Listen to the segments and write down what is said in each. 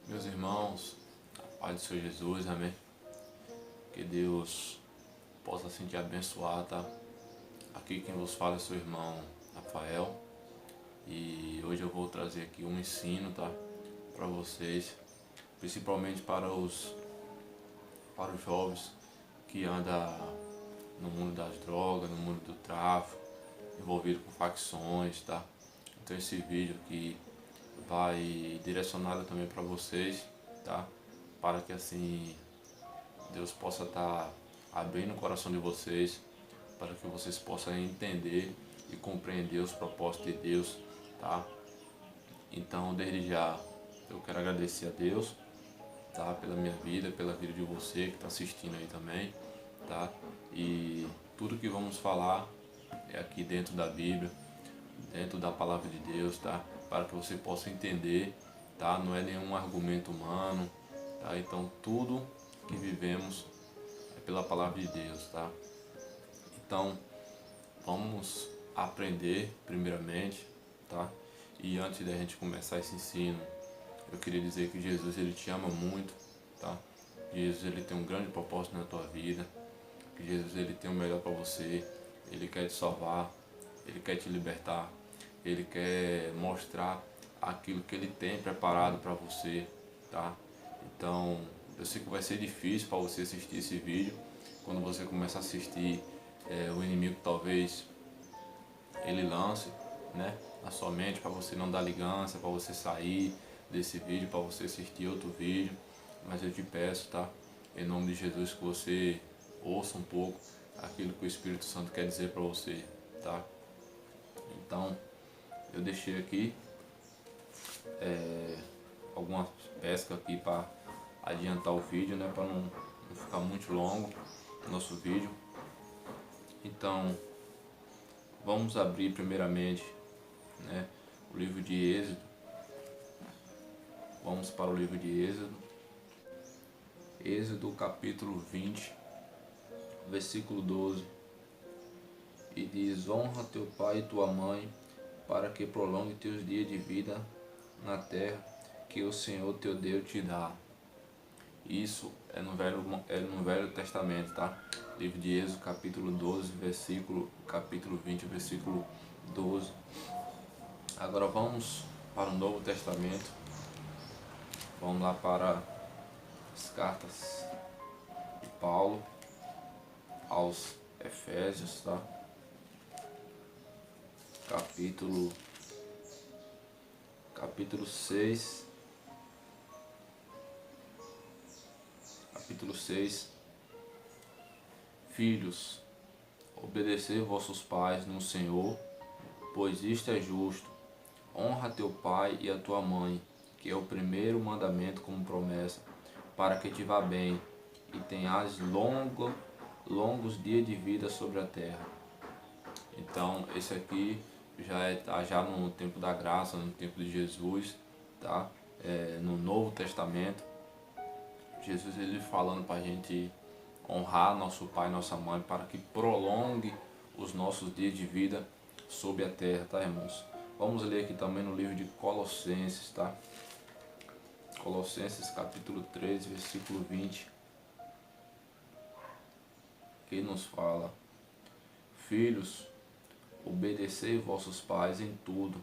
Meus irmãos, a paz do Senhor Jesus, amém? Que Deus possa assim te abençoar, tá? Aqui quem vos fala é seu irmão Rafael e hoje eu vou trazer aqui um ensino, tá? Para vocês, principalmente para os jovens que andam no mundo das drogas, no mundo do tráfico, envolvido com facções, tá? Então esse vídeo aqui vai direcionado também para vocês, tá? Para que assim Deus possa estar abrindo o coração de vocês, para que vocês possam entender e compreender os propósitos de Deus, tá? Então, desde já, eu quero agradecer a Deus, tá? Pela minha vida, pela vida de você que está assistindo aí também, tá? E tudo que vamos falar é aqui dentro da Bíblia, dentro da palavra de Deus, tá? Para que você possa entender, tá? Não é nenhum argumento humano, tá? Então tudo que vivemos é pela palavra de Deus, tá? Então vamos aprender primeiramente, tá? E antes da gente começar esse ensino, eu queria dizer que Jesus ele te ama muito, tá? Jesus ele tem um grande propósito na tua vida, que Jesus ele tem o melhor para você, ele quer te salvar, ele quer te libertar, ele quer mostrar aquilo que ele tem preparado para você, tá? Então, eu sei que vai ser difícil para você assistir esse vídeo. Quando você começa a assistir, o inimigo talvez ele lance, né, na sua mente para você não dar ligança, para você sair desse vídeo, para você assistir outro vídeo. Mas eu te peço, tá? Em nome de Jesus, que você ouça um pouco aquilo que o Espírito Santo quer dizer para você, tá? Então, eu deixei aqui algumas pescas aqui para adiantar o vídeo, né, para não ficar muito longo o nosso vídeo. Então, vamos abrir primeiramente, né, o livro de Êxodo. Vamos para o livro de Êxodo. Êxodo capítulo 20, versículo 12. E diz: honra teu pai e tua mãe, para que prolongue teus dias de vida na terra que o Senhor teu Deus te dá. Isso é no Velho Testamento, tá? Livro de Êxodo, capítulo 12, capítulo 20, versículo 12. Agora vamos para o Novo Testamento. Vamos lá para as cartas de Paulo aos Efésios, tá? Capítulo 6. Capítulo 6. Filhos, obedecei vossos pais no Senhor, pois isto é justo. Honra teu pai e a tua mãe, que é o primeiro mandamento como promessa, para que te vá bem e tenhas longos dias de vida sobre a terra. Então, esse aqui tá já no tempo da graça, no tempo de Jesus, tá? No Novo Testamento, Jesus ele falando para a gente honrar nosso pai e nossa mãe para que prolongue os nossos dias de vida sobre a terra, tá, irmãos? Vamos ler aqui também no livro de Colossenses, tá? Colossenses capítulo 13, versículo 20, que nos fala: filhos, obedecei vossos pais em tudo,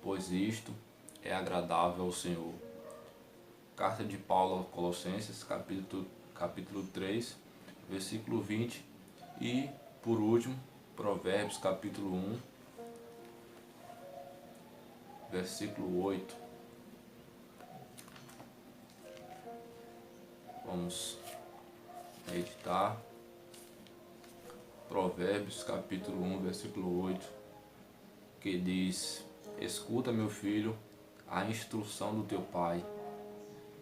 pois isto é agradável ao Senhor. Carta de Paulo aos Colossenses, capítulo 3, versículo 20. E, por último, Provérbios, capítulo 1, versículo 8. Vamos meditar. Provérbios, capítulo 1, versículo 8, que diz: escuta, meu filho, a instrução do teu pai,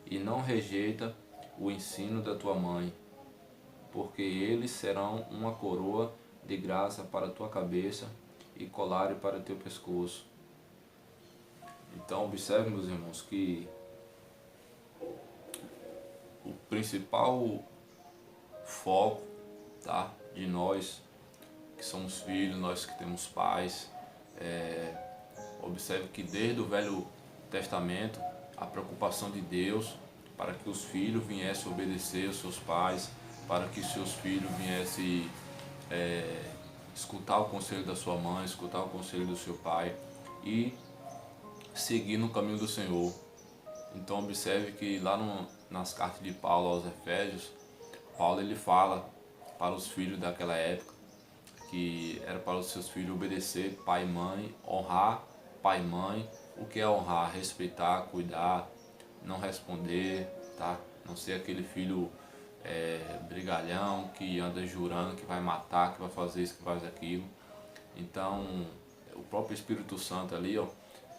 e não rejeita o ensino da tua mãe, porque eles serão uma coroa de graça para a tua cabeça e colar para o teu pescoço. Então, observe, meus irmãos, que o principal foco, tá, de nós que somos filhos, nós que temos pais, observe que desde o Velho Testamento a preocupação de Deus para que os filhos viessem obedecer aos seus pais, para que seus filhos viessem escutar o conselho da sua mãe, escutar o conselho do seu pai e seguir no caminho do Senhor. Então observe que lá nas cartas de Paulo aos Efésios, Paulo ele fala para os filhos daquela época que era para os seus filhos obedecer pai e mãe, honrar pai e mãe. O que é honrar? Respeitar, cuidar, não responder, tá? Não ser aquele filho brigalhão que anda jurando que vai matar, que vai fazer isso, que vai fazer aquilo. Então o próprio Espírito Santo ali, ó,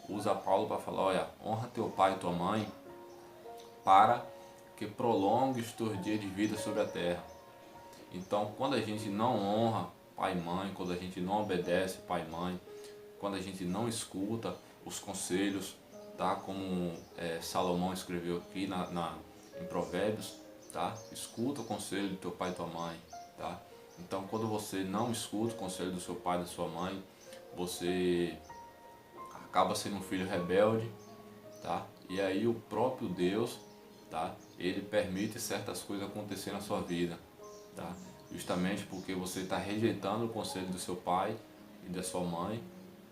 usa Paulo para falar, olha, honra teu pai e tua mãe para que prolongue os teus dias de vida sobre a terra. Então, quando a gente não honra pai e mãe, quando a gente não obedece pai e mãe, quando a gente não escuta os conselhos, tá? Como Salomão escreveu aqui em Provérbios, tá? Escuta o conselho do teu pai e tua mãe, tá? Então, quando você não escuta o conselho do seu pai e da sua mãe, você acaba sendo um filho rebelde, tá? E aí o próprio Deus, tá? Ele permite certas coisas acontecer na sua vida, tá? Justamente porque você está rejeitando o conselho do seu pai e da sua mãe,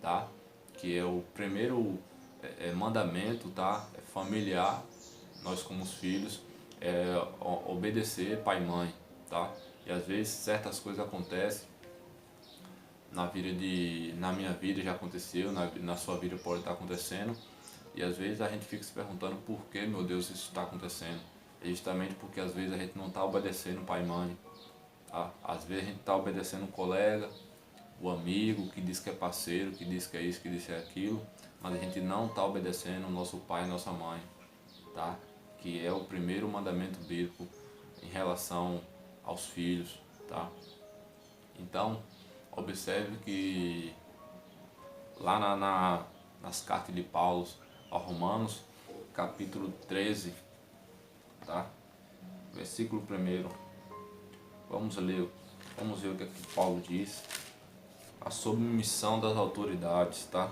tá? Que é o primeiro mandamento, tá? É familiar, nós como os filhos, obedecer pai e mãe, tá? E às vezes certas coisas acontecem na minha vida já aconteceu, na sua vida pode estar acontecendo, e às vezes a gente fica se perguntando por que, meu Deus, isso está acontecendo. É justamente porque às vezes a gente não está obedecendo pai e mãe, tá? Às vezes a gente está obedecendo um colega, o amigo que diz que é parceiro, que diz que é isso, que diz que é aquilo, mas a gente não está obedecendo o nosso pai e nossa mãe, tá? Que é o primeiro mandamento bíblico em relação aos filhos, tá? Então, observe que lá nas cartas de Paulo aos Romanos, capítulo 13, tá? Versículo 1. Vamos ver o que aqui Paulo diz. A submissão das autoridades, tá?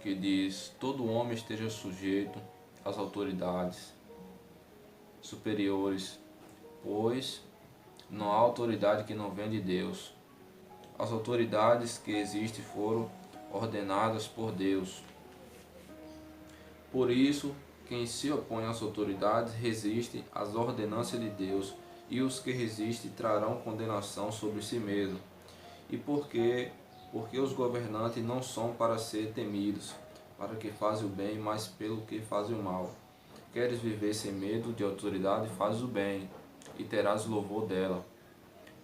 Que diz: todo homem esteja sujeito às autoridades superiores, pois não há autoridade que não venha de Deus. As autoridades que existem foram ordenadas por Deus. Por isso, quem se opõe às autoridades resiste às ordenanças de Deus, e os que resistem trarão condenação sobre si mesmo. E porque os governantes não são para ser temidos, para que fazem o bem, mas pelo que fazem o mal. Queres viver sem medo de autoridade, faz o bem, e terás louvor dela.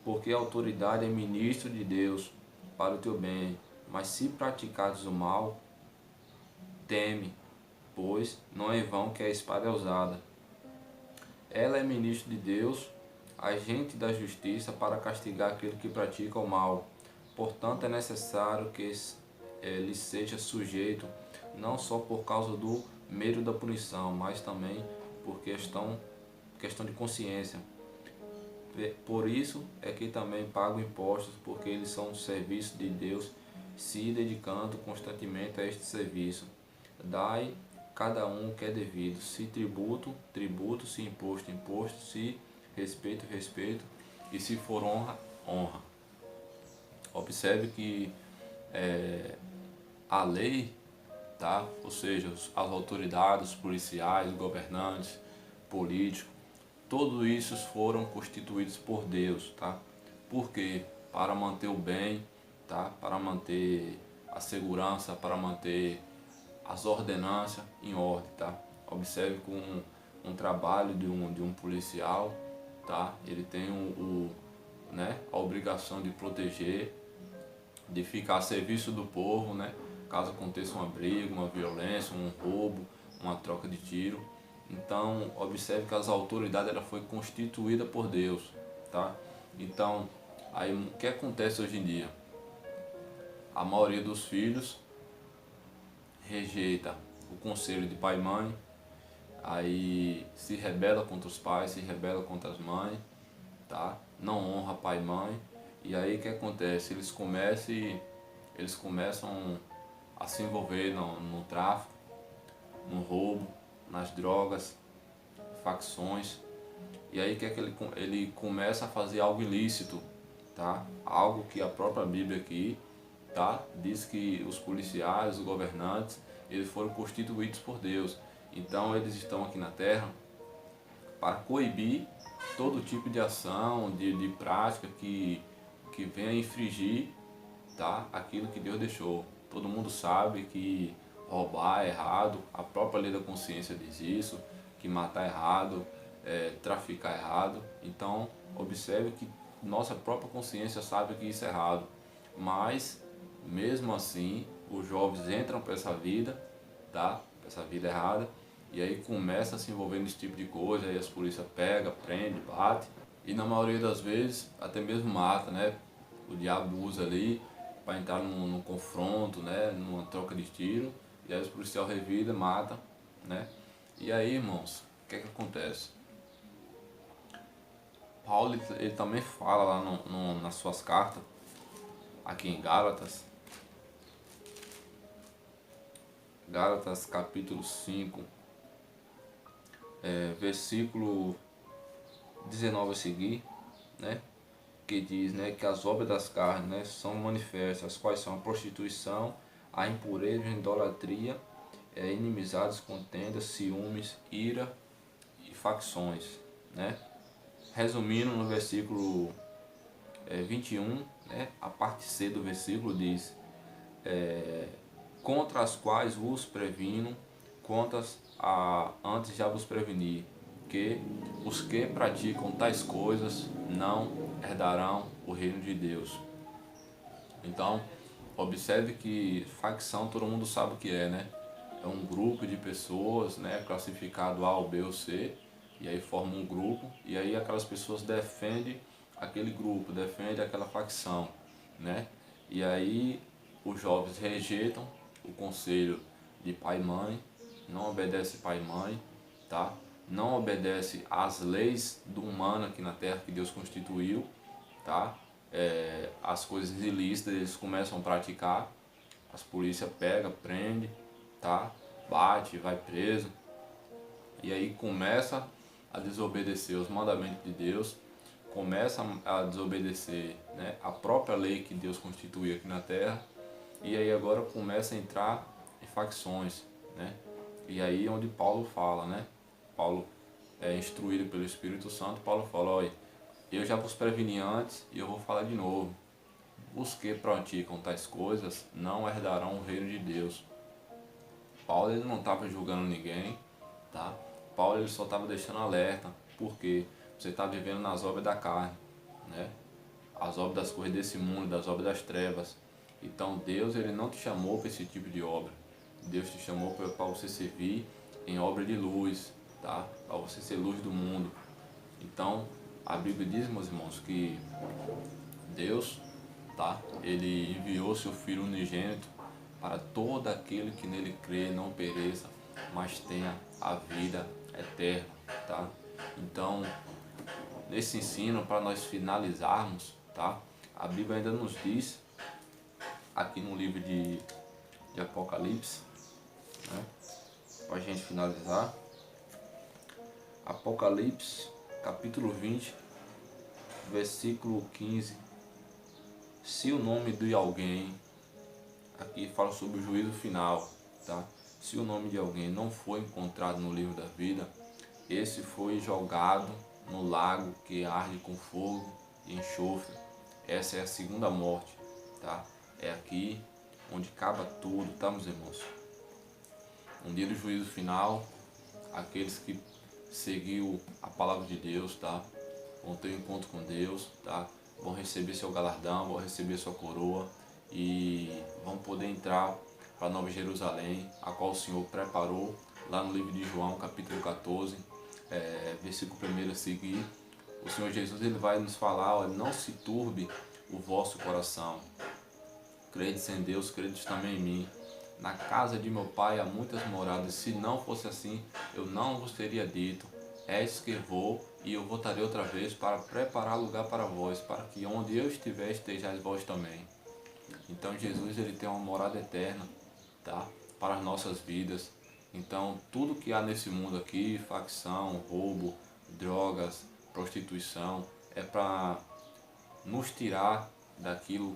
Porque a autoridade é ministro de Deus para o teu bem, mas se praticares o mal, teme, pois não é em vão que a espada é usada. Ela é ministro de Deus, agente da justiça para castigar aquele que pratica o mal. Portanto, é necessário que lhe seja sujeito, não só por causa do medo da punição, mas também por questão de consciência. Por isso é que também pagam impostos, porque eles são um serviço de Deus, se dedicando constantemente a este serviço. Dai cada um o que é devido, se tributo, tributo, se imposto, imposto, se respeito, respeito, e se for honra, honra. Observe que a lei, tá? Ou seja, as autoridades, os policiais, os governantes, políticos, todos isso foram constituídos por Deus, tá? Por quê? Para manter o bem, tá? Para manter a segurança, para manter as ordenanças em ordem, tá? Observe com um trabalho de um policial, tá? Ele tem a obrigação de proteger, de ficar a serviço do povo, né? Caso aconteça uma briga, uma violência, um roubo, uma troca de tiro. Então, observe que as autoridades ela foi constituída por Deus, tá? Então, aí o que acontece hoje em dia? A maioria dos filhos rejeita o conselho de pai e mãe, aí se rebela contra os pais, se rebela contra as mães, tá? Não honra pai e mãe, e aí o que acontece? Eles começam a se envolver no tráfico, no roubo, nas drogas, facções. E aí que é que ele começa a fazer algo ilícito, tá? Algo que a própria Bíblia aqui, tá? Diz que os policiais, os governantes, eles foram constituídos por Deus. Então eles estão aqui na terra para coibir todo tipo de ação, de prática que venha infringir, tá? Aquilo que Deus deixou. Todo mundo sabe que roubar é errado, a própria lei da consciência diz isso, que matar é errado, traficar é errado. Então observe que nossa própria consciência sabe que isso é errado, mas mesmo assim os jovens entram para essa vida, tá? Pra essa vida errada, e aí começa a se envolver nesse tipo de coisa, aí as polícias pegam, prende, bate, e na maioria das vezes até mesmo mata, né? O diabo usa ali para entrar num confronto, né? Numa troca de tiro, e aí os policiais revida, mata, né? E aí, irmãos, o que é que acontece? Paulo ele também fala lá nas suas cartas, aqui em Gálatas capítulo 5, versículo 19 a seguir, né? Que diz, né, que as obras das carnes, né, são manifestas, as quais são a prostituição, a impureza, a idolatria, inimizades, contendas, ciúmes, ira e facções, né? Resumindo, no versículo 21, né, a parte C do versículo diz, contra as quais vos previno, antes já vos preveni, que os que praticam tais coisas não herdarão o reino de Deus. Então, observe que facção todo mundo sabe o que é, né? É um grupo de pessoas, né, classificado A, ou B ou C, e aí forma um grupo, e aí aquelas pessoas defendem aquele grupo, defendem aquela facção, né? E aí os jovens rejeitam o conselho de pai e mãe, não obedece pai e mãe, tá? Não obedece às leis do humano aqui na terra que Deus constituiu, tá? As coisas ilícitas eles começam a praticar, as polícias pega, prende, tá? Bate, vai preso, e aí começa a desobedecer os mandamentos de Deus, começa a desobedecer, né, a própria lei que Deus constituiu aqui na terra, e aí agora começa a entrar em facções, né? E aí onde Paulo fala, né? Paulo é instruído pelo Espírito Santo, Paulo fala, olha, eu já vos preveni antes e eu vou falar de novo. Os que praticam tais coisas não herdarão o reino de Deus. Paulo ele não estava julgando ninguém, tá? Paulo ele só estava deixando alerta, porque você está vivendo nas obras da carne, né? As obras das coisas desse mundo, das obras das trevas. Então Deus ele não te chamou para esse tipo de obra. Deus te chamou para você servir em obra de luz, tá? Para você ser luz do mundo. Então a Bíblia diz, meus irmãos, que Deus, tá? Ele enviou seu Filho unigênito para todo aquele que nele crê não pereça, mas tenha a vida eterna, tá? Então, nesse ensino, para nós finalizarmos, tá? A Bíblia ainda nos diz, aqui no livro de Apocalipse, né? Para a gente finalizar, Apocalipse, capítulo 20, versículo 15. Se o nome de alguém, aqui fala sobre o juízo final, tá? Se o nome de alguém não foi encontrado no livro da vida, esse foi jogado no lago que arde com fogo e enxofre. Essa é a segunda morte, tá? É aqui onde acaba tudo, tá, meus irmãos? Um dia do juízo final, aqueles que seguiu a palavra de Deus, tá? Vão ter um encontro com Deus, tá? Vão receber seu galardão, vão receber sua coroa e vão poder entrar para Nova Jerusalém, a qual o Senhor preparou lá no livro de João, capítulo 14, versículo 1 a seguir. O Senhor Jesus ele vai nos falar, olha, não se turbe o vosso coração. Credes em Deus, credes também em mim. Na casa de meu pai há muitas moradas, se não fosse assim, eu não vos teria dito. Eis que vou e eu voltarei outra vez para preparar lugar para vós, para que onde eu estiver estejais vós também. Então Jesus ele tem uma morada eterna, tá? Para as nossas vidas. Então, tudo que há nesse mundo aqui, facção, roubo, drogas, prostituição, é para nos tirar daquilo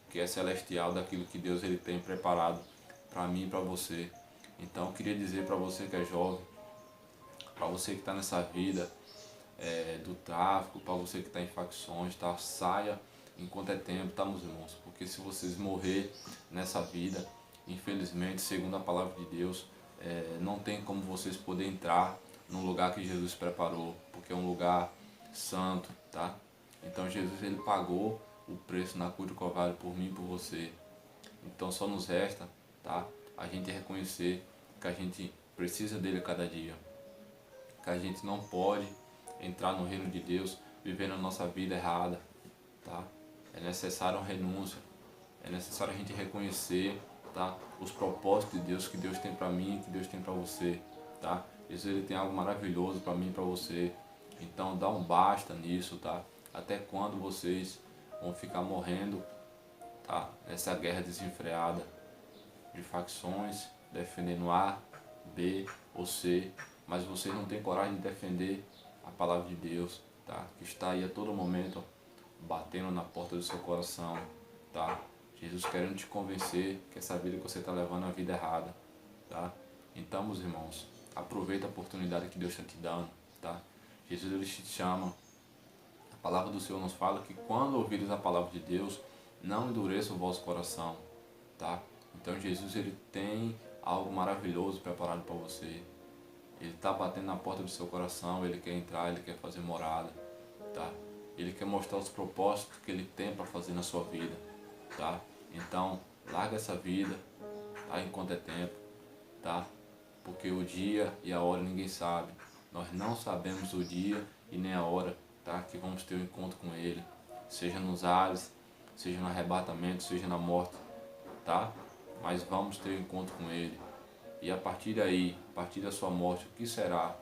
que é celestial, daquilo que Deus ele tem preparado para mim e para você. Então, eu queria dizer para você que é jovem, para você que está nessa vida do tráfico, para você que está em facções, tá? Saia enquanto é tempo, tá, meus irmãos? Porque se vocês morrer nessa vida, infelizmente, segundo a palavra de Deus, não tem como vocês poderem entrar no lugar que Jesus preparou, porque é um lugar santo, tá? Então Jesus ele pagou o preço na cruz do Calvário por mim e por você. Então só nos resta, tá? A gente reconhecer que a gente precisa dele a cada dia, que a gente não pode entrar no reino de Deus vivendo a nossa vida errada, tá? É necessário uma renúncia, é necessário a gente reconhecer, tá? Os propósitos de Deus que Deus tem para mim, que Deus tem para você, tá? Jesus ele tem algo maravilhoso para mim e para você. Então dá um basta nisso, tá? Até quando vocês vão ficar morrendo, tá? Essa guerra desenfreada de facções, defendendo A, B ou C, mas vocês não têm coragem de defender a palavra de Deus, tá? Que está aí a todo momento batendo na porta do seu coração, tá? Jesus querendo te convencer que essa vida que você está levando é a vida errada, tá? Então, meus irmãos, aproveita a oportunidade que Deus está te dando, tá? Jesus ele te chama. A palavra do Senhor nos fala que quando ouvires a palavra de Deus, não endureça o vosso coração, tá? Então Jesus ele tem algo maravilhoso preparado para você. Ele está batendo na porta do seu coração, ele quer entrar, ele quer fazer morada, tá? Ele quer mostrar os propósitos que ele tem para fazer na sua vida, tá? Então, larga essa vida, tá? Enquanto é tempo, tá? Porque o dia e a hora ninguém sabe. Nós não sabemos o dia e nem a hora, tá? Que vamos ter um encontro com ele, seja nos ares, seja no arrebatamento, seja na morte, tá? Mas vamos ter um encontro com ele. E a partir daí, a partir da sua morte, o que será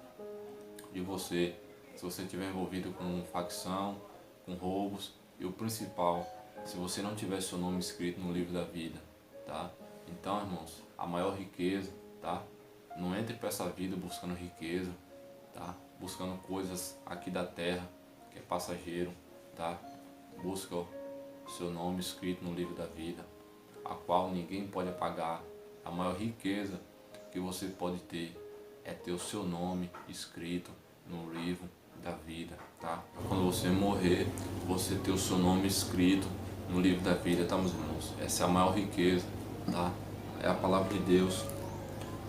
de você se você estiver envolvido com facção, com roubos e o principal, se você não tiver seu nome escrito no livro da vida, tá? Então, irmãos, a maior riqueza, tá? Não entre para essa vida buscando riqueza, tá? Buscando coisas aqui da terra, que é passageiro, tá? Busca o seu nome escrito no livro da vida, a qual ninguém pode apagar. A maior riqueza que você pode ter é ter o seu nome escrito no livro da vida, tá? Quando você morrer, você ter o seu nome escrito no livro da vida, tá, meus irmãos? Essa é a maior riqueza, tá? É a palavra de Deus.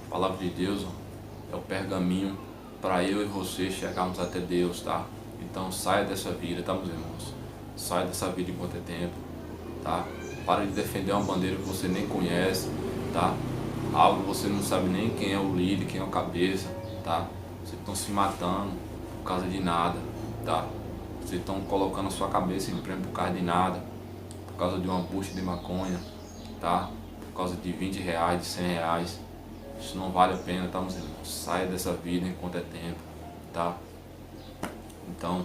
A palavra de Deus, ó, é o pergaminho para eu e você chegarmos até Deus, tá? Então saia dessa vida, tá, meus irmãos? Saia dessa vida enquanto é tempo, tá? Para de defender uma bandeira que você nem conhece, tá? Algo que você não sabe nem quem é o líder, quem é o cabeça, tá? Vocês estão se matando por causa de nada, tá? Vocês estão colocando a sua cabeça em prêmio por causa de nada, por causa de uma bucha de maconha, tá? Por causa de 20 reais, de 100 reais. Isso não vale a pena, tá, meus irmãos? Saia dessa vida enquanto é tempo, tá? Então,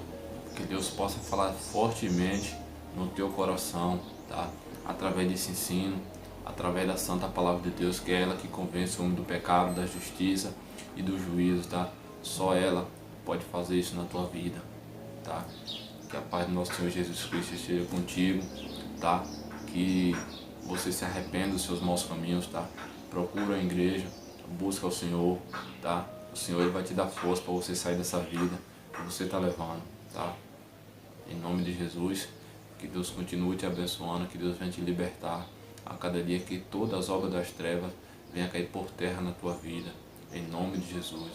que Deus possa falar fortemente no teu coração, tá? Através desse ensino, através da santa palavra de Deus, que é ela que convence o homem do pecado, da justiça e do juízo, tá? Só ela pode fazer isso na tua vida, tá? Que a paz do nosso Senhor Jesus Cristo esteja contigo, tá? Que você se arrependa dos seus maus caminhos, tá? Procura a igreja, busca o Senhor, tá? O Senhor ele vai te dar força para você sair dessa vida que você está levando, tá? Em nome de Jesus, que Deus continue te abençoando, que Deus venha te libertar a cada dia, que todas as obras das trevas venham cair por terra na tua vida, em nome de Jesus.